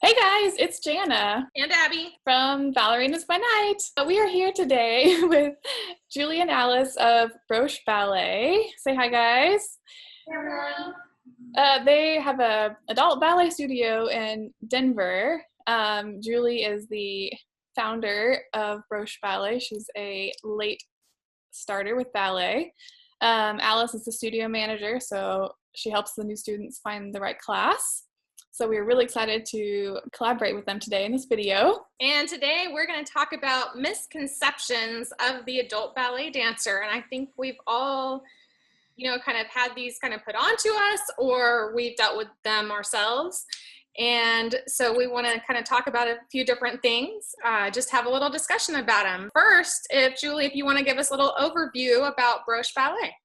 Hey guys, it's Jana And Abby. from Ballerinas by Night. We are here today with Julie and Alice of Broche Ballet. Say hi, guys. Hello. They have a adult ballet studio in Denver. Julie is the founder of Broche Ballet. She's a late starter with ballet. Alice is the studio manager, so she helps the new students find the right class. So we are really excited to collaborate with them today in this video. And today we're going to talk about misconceptions of the adult ballet dancer. And I think we've all, kind of had these kind of put onto us, or we've dealt with them ourselves. And so we want to kind of talk about a few different things, just have a little discussion about them. First, Julie, if you want to give us a little overview about Broche Ballet.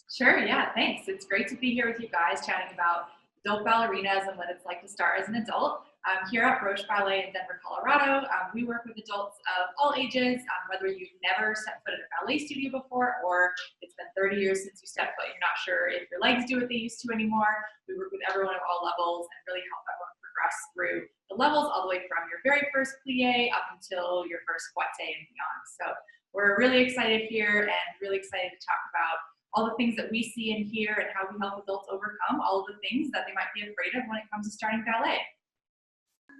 Sure, yeah, thanks. It's great to be here with you guys chatting about adult ballerinas and what it's like to start as an adult. Here at Broche Ballet in Denver, Colorado, we work with adults of all ages, whether you've never set foot in a ballet studio before or it's been 30 years since you stepped foot, you're not sure if your legs do what they used to anymore. We work with everyone of all levels and really help everyone progress through the levels all the way from your very first plie up until your first pointe and beyond. So we're really excited here and really excited to talk about all the things that we see and hear and how we help adults overcome all of the things that they might be afraid of when it comes to starting ballet.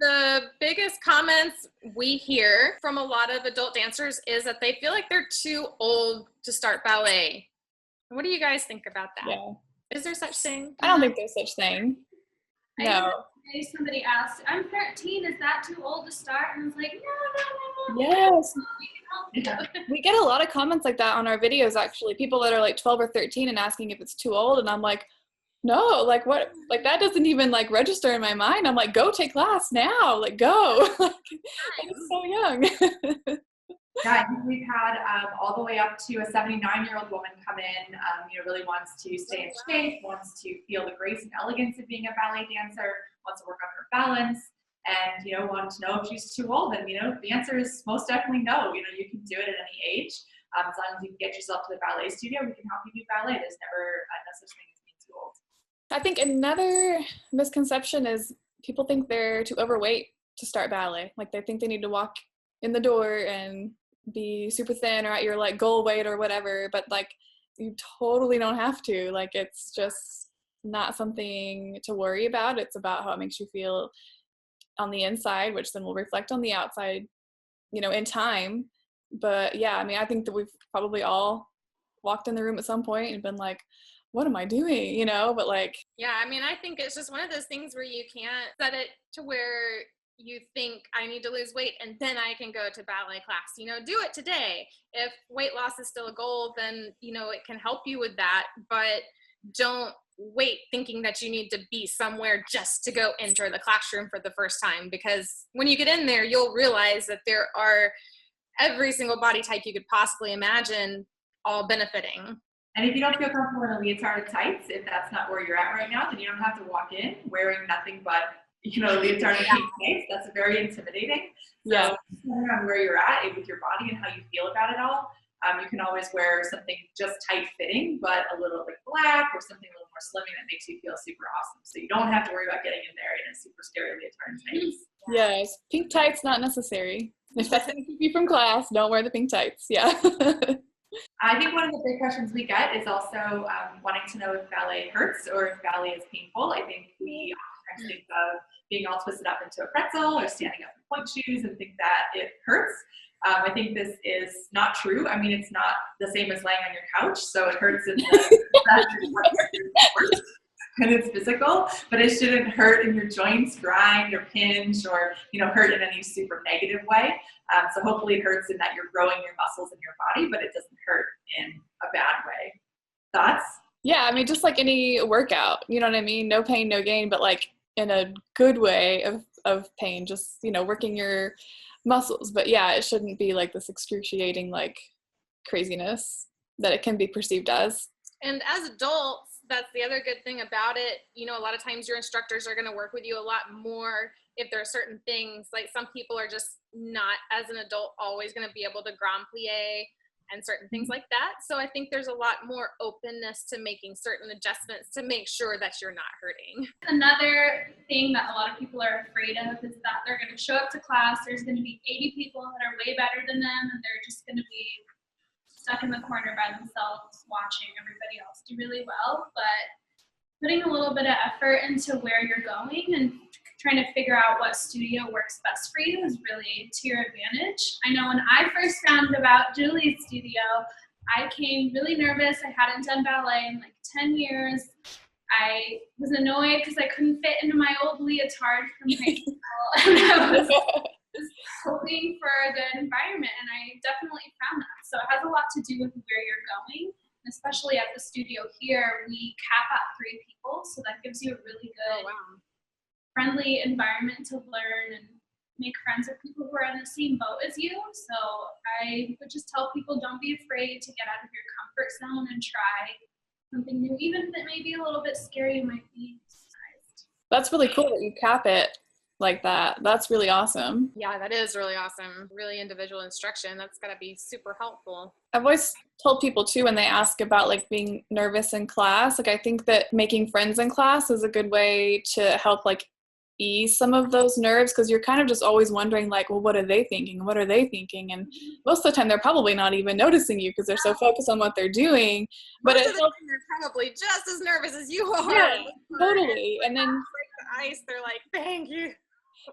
The biggest comments we hear from a lot of adult dancers is that they feel like they're too old to start ballet. What do you guys think about that? Yeah. Is there such thing? I don't think there's such thing. No. Somebody asked, I'm 13, is that too old to start? And I was like, no. Yes. We can help you. We get a lot of comments like that on our videos, actually. People that are like 12 or 13 and asking if it's too old. And I'm like, no, like what? Like that doesn't even like register in my mind. I'm like, go take class now. Like go. It's so young. Yeah, I think we've had all the way up to a 79-year-old woman come in, really wants to stay in shape, wants to feel the grace and elegance of being a ballet dancer, wants to work on her balance, and, wanted to know if she's too old. And, the answer is most definitely no. You can do it at any age. As long as you can get yourself to the ballet studio, we can help you do ballet. There's never no such thing as being too old. I think another misconception is people think they're too overweight to start ballet. Like they think they need to walk in the door and be super thin or at your like goal weight or whatever, but like you totally don't have to. Like it's just not something to worry about. It's about how it makes you feel on the inside, which then will reflect on the outside, in time. But yeah, I mean, I think that we've probably all walked in the room at some point and been like, what am I doing? But like, yeah, I mean, I think it's just one of those things where you can't set it to where you think I need to lose weight and then I can go to ballet class. Do it today. If weight loss is still a goal, then, it can help you with that, but don't wait thinking that you need to be somewhere just to go enter the classroom for the first time, because when you get in there, you'll realize that there are every single body type you could possibly imagine all benefiting. And if you don't feel comfortable in a leotard or tights, if that's not where you're at right now, then you don't have to walk in wearing nothing but leotard and pink tights. That's very intimidating. yeah. So depending on where you're at with your body and how you feel about it all, you can always wear something just tight fitting, but a little like black or something a little more slimming that makes you feel super awesome. So you don't have to worry about getting in there in a super scary leotard and tights. Yes, pink tights not necessary. If that's going to keep you from class, don't wear the pink tights. Yeah. I think one of the big questions we get is also wanting to know if ballet hurts or if ballet is painful. I think we oftentimes think of being all twisted up into a pretzel or standing up in pointe shoes and think that it hurts. I think this is not true. I mean, it's not the same as laying on your couch, so it hurts in and it's physical, but it shouldn't hurt in your joints, grind or pinch or, hurt in any super negative way. So hopefully it hurts in that you're growing your muscles in your body, but it doesn't hurt in a bad way. Thoughts? Yeah, I mean, just like any workout, you know what I mean? No pain, no gain, but like in a good way of pain, just, working your muscles. But yeah, it shouldn't be like this excruciating, like craziness that it can be perceived as. And as adults, that's the other good thing about it. A lot of times your instructors are going to work with you a lot more if there are certain things. Like some people are just not, as an adult, always going to be able to grand plie and certain things like that. So I think there's a lot more openness to making certain adjustments to make sure that you're not hurting. Another thing that a lot of people are afraid of is that they're going to show up to class, there's going to be 80 people that are way better than them, and they're just going to be stuck in the corner by themselves watching everybody else do really well. But putting a little bit of effort into where you're going and trying to figure out what studio works best for you is really to your advantage. I know when I first found about Julie's studio, I came really nervous. I hadn't done ballet in like 10 years. I was annoyed because I couldn't fit into my old leotard from high school. And I was just hoping for a good environment, and I definitely found that. So it has a lot to do with where you're going. Especially at the studio here, we cap at 3 people, so that gives you a really good, friendly environment to learn and make friends with people who are in the same boat as you. So I would just tell people, don't be afraid to get out of your comfort zone and try something new, even if it may be a little bit scary. You might be surprised. That's really cool that you cap it like that. That's really awesome. Yeah, that is really awesome. Really individual instruction. That's got to be super helpful. I've always told people too when they ask about like being nervous in class, like I think that making friends in class is a good way to help like ease some of those nerves, because you're kind of just always wondering like, well, what are they thinking? What are they thinking? And most of the time they're probably not even noticing you because they're so focused on what they're doing. But most of the time they're probably just as nervous as you are. Yeah, totally. And then break the ice, they're like, thank you.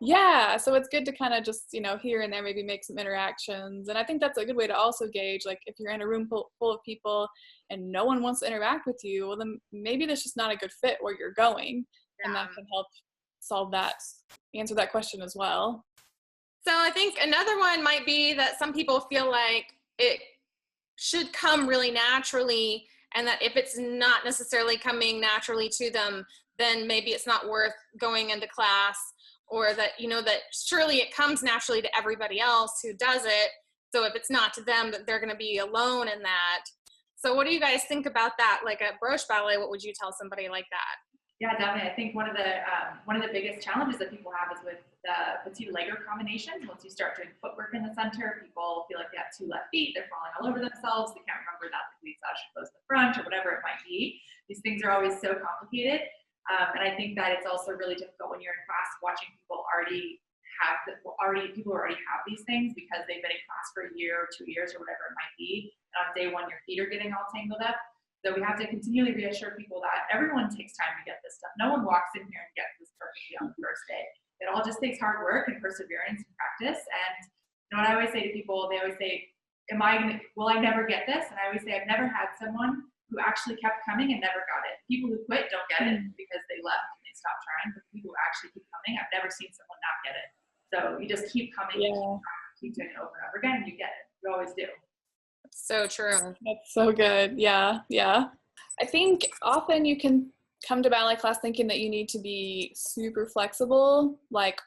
Yeah, so it's good to kind of just, you know, here and there maybe make some interactions. And I think that's a good way to also gauge, like, if you're in a room full of people and no one wants to interact with you, well, then maybe that's just not a good fit where you're going. Yeah. And that can help solve that, answer that question as well. So I think another one might be that some people feel like it should come really naturally, and that if it's not necessarily coming naturally to them, then maybe it's not worth going into class. Or that, you know, that surely it comes naturally to everybody else who does it. So if it's not to them, that they're going to be alone in that. So what do you guys think about that? Like at Broche Ballet, what would you tell somebody like that? Yeah, definitely. I think one of the biggest challenges that people have is with the petite-legged combinations. Once you start doing footwork in the center, people feel like they have 2 left feet. They're falling all over themselves. They can't remember that the glissage should close the front or whatever it might be. These things are always so complicated. And I think that it's also really difficult when you're in class watching people people who already have these things because they've been in class for a year or 2 years or whatever it might be. And on day 1, your feet are getting all tangled up. So we have to continually reassure people that everyone takes time to get this stuff. No one walks in here and gets this perfectly on the first day. It all just takes hard work and perseverance and practice. And you know what I always say to people, they always say, will I never get this? And I always say, I've never had someone who actually kept coming and never got it. People who quit don't get it because they left and they stopped trying, but people who actually keep coming, I've never seen someone not get it. So you just keep coming, keep doing it over and over again, and you get it. You always do. So true. That's so good. Yeah. I think often you can come to ballet class thinking that you need to be super flexible, like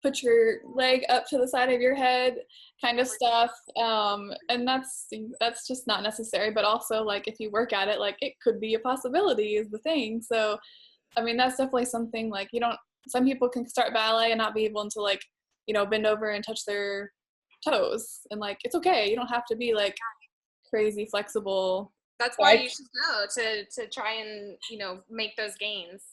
put your leg up to the side of your head kind of stuff. And that's just not necessary, but also like if you work at it, like it could be a possibility is the thing. So, I mean, that's definitely something like some people can start ballet and not be able to like, you know, bend over and touch their toes, and like, it's okay. You don't have to be like crazy flexible. That's why you should go to try and, you know, make those gains.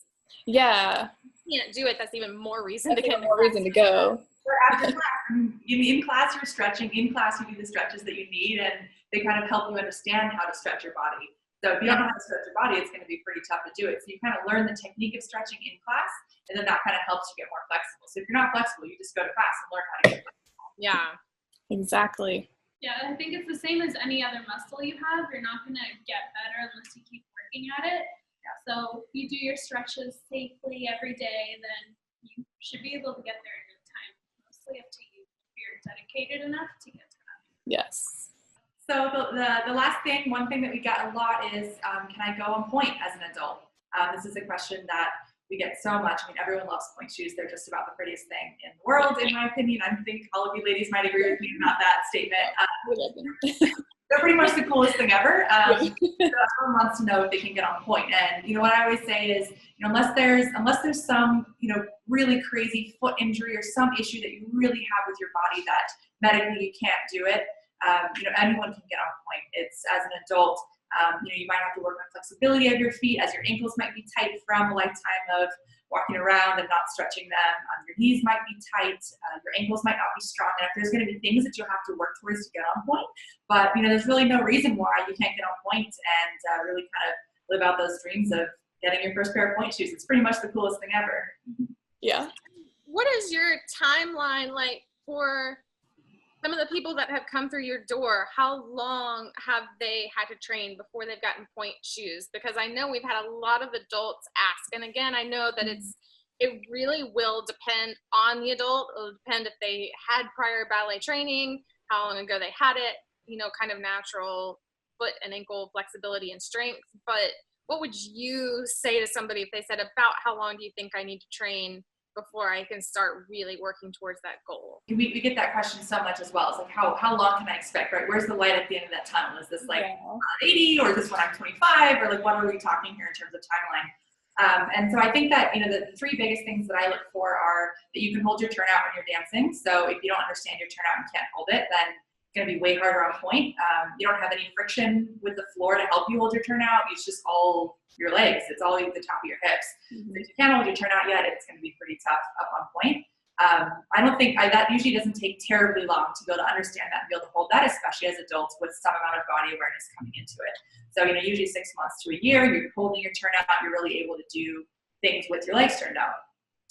Yeah. If you can't do it, that's even more reason to go. Or after class, in class you're stretching. In class you do the stretches that you need, and they kind of help you understand how to stretch your body. So if you don't know how to stretch your body, it's going to be pretty tough to do it. So you kind of learn the technique of stretching in class, and then that kind of helps you get more flexible. So if you're not flexible, you just go to class and learn how to get flexible. Yeah. Exactly. Yeah, I think it's the same as any other muscle you have. You're not going to get better unless you keep working at it. Yeah. So if you do your stretches safely every day, then you should be able to get there in no time. Mostly up to you if you're dedicated enough to get to that. Yes. So the last thing, one thing that we get a lot is, can I go on pointe as an adult? This is a question that we get so much. I mean, everyone loves pointe shoes. They're just about the prettiest thing in the world, in my opinion. I think all of you ladies might agree with me about that statement. They're pretty much the coolest thing ever. So everyone wants to know if they can get on pointe. And you know what I always say is, you know, unless there's some, you know, really crazy foot injury or some issue that you really have with your body that medically you can't do it, anyone can get on point. It's as an adult, you might have to work on flexibility of your feet, as your ankles might be tight from a lifetime of walking around and not stretching them. Your knees might be tight. Your ankles might not be strong enough. There's going to be things that you'll have to work towards to get on point. But, there's really no reason why you can't get on point and really kind of live out those dreams of getting your first pair of pointe shoes. It's pretty much the coolest thing ever. Yeah. What is your timeline like for some of the people that have come through your door? How long have they had to train before they've gotten pointe shoes? Because I know we've had a lot of adults ask, and again, I know that it really will depend on the adult. It'll depend if they had prior ballet training, how long ago they had it, kind of natural foot and ankle flexibility and strength. But what would you say to somebody if they said, about how long do you think I need to train before I can start really working towards that goal? We get that question so much as well. It's like, how long can I expect, right? Where's the light at the end of that tunnel? Is this like 80, or is this when I'm 25, or like what are we talking here in terms of timeline? And so I think that, the three biggest things that I look for are that you can hold your turnout when you're dancing. So if you don't understand your turnout and can't hold it, then it's going to be way harder on point. You don't have any friction with the floor to help you hold your turnout. It's just all your legs. It's all the top of your hips. So if you can't hold your turnout yet, it's going to be pretty tough up on point. I don't think that usually doesn't take terribly long to be able to understand that and be able to hold that, especially as adults with some amount of body awareness coming into it. So, usually 6 months to a year, you're holding your turnout, you're really able to do things with your legs turned out.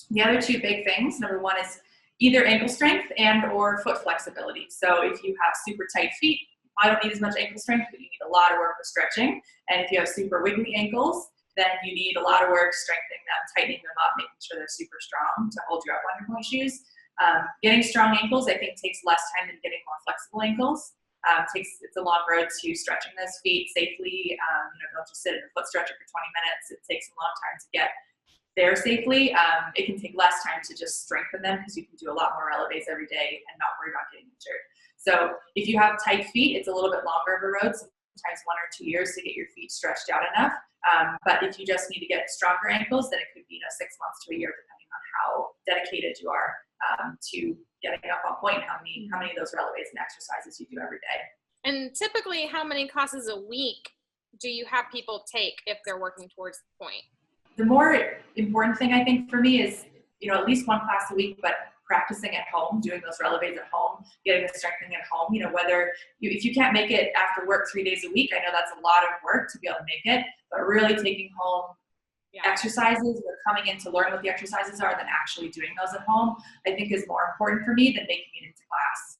The other two big things, number one is either ankle strength and or foot flexibility. So if you have super tight feet, I don't need as much ankle strength, but you need a lot of work with stretching. And if you have super wiggly ankles, then you need a lot of work strengthening them, tightening them up, making sure they're super strong to hold you up on your pointe shoes. Getting strong ankles, I think, takes less time than getting more flexible ankles. It's a long road to stretching those feet safely. Don't just sit in a foot stretcher for 20 minutes. It takes a long time to get there safely. It can take less time to just strengthen them because you can do a lot more elevates every day and not worry about getting injured. So if you have tight feet, it's a little bit longer of a road, sometimes 1 or 2 years to get your feet stretched out enough. But if you just need to get stronger ankles, then it could be 6 months to a year, depending on how dedicated you are to getting up on point, how many of those relevates and exercises you do every day. And typically, how many classes a week do you have people take if they're working towards the point? The more important thing, I think, for me is, at least 1 class a week, but practicing at home, doing those relevates at home, getting the strengthening at home. If you can't make it after work 3 days a week, I know that's a lot of work to be able to make it, but really taking home exercises or coming in to learn what the exercises are, than actually doing those at home, I think is more important for me than making it into class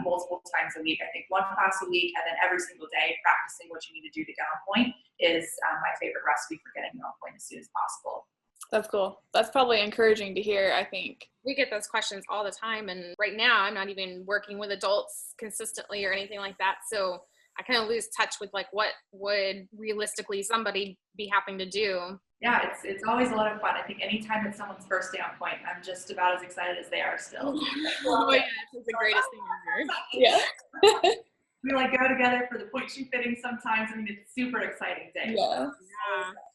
multiple times a week. I think 1 class a week and then every single day practicing what you need to do to get on point is my favorite recipe for getting on point as soon as possible. That's cool. That's probably encouraging to hear, I think. We get those questions all the time, and right now I'm not even working with adults consistently or anything like that, so I kind of lose touch with what would realistically somebody be having to do. Yeah, it's always a lot of fun. I think anytime it's someone's first day on point, I'm just about as excited as they are still. Oh yeah, it's the greatest thing ever. Yeah. We go together for the point shoe fitting sometimes. I mean, it's a super exciting day. Yeah.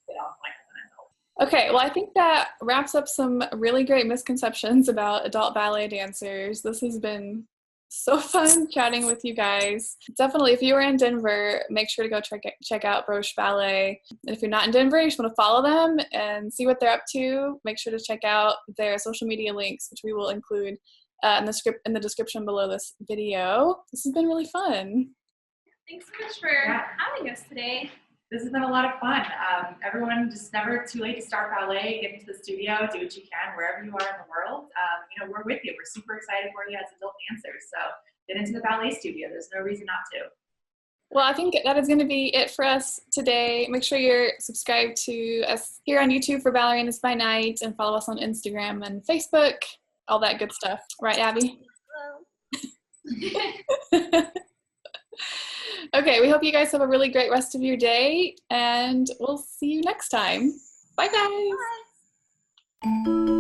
Get on point as an adult. Okay, well, I think that wraps up some really great misconceptions about adult ballet dancers. This has been so fun chatting with you guys. Definitely, if you are in Denver, make sure to go check out Broche Ballet. And if you're not in Denver, you just want to follow them and see what they're up to, make sure to check out their social media links, which we will include in the description below this video. This has been really fun. Thanks so much for having us today. This has been a lot of fun. Everyone, just never too late to start ballet. Get into the studio, do what you can wherever you are in the world. We're with you. We're super excited for you as adult dancers. So get into the ballet studio. There's no reason not to. Well, I think that is going to be it for us today. Make sure you're subscribed to us here on YouTube for Ballerinas by Night, and follow us on Instagram and Facebook, all that good stuff. Right, Abby? Hello. Okay, we hope you guys have a really great rest of your day, and we'll see you next time. Bye, guys. Bye.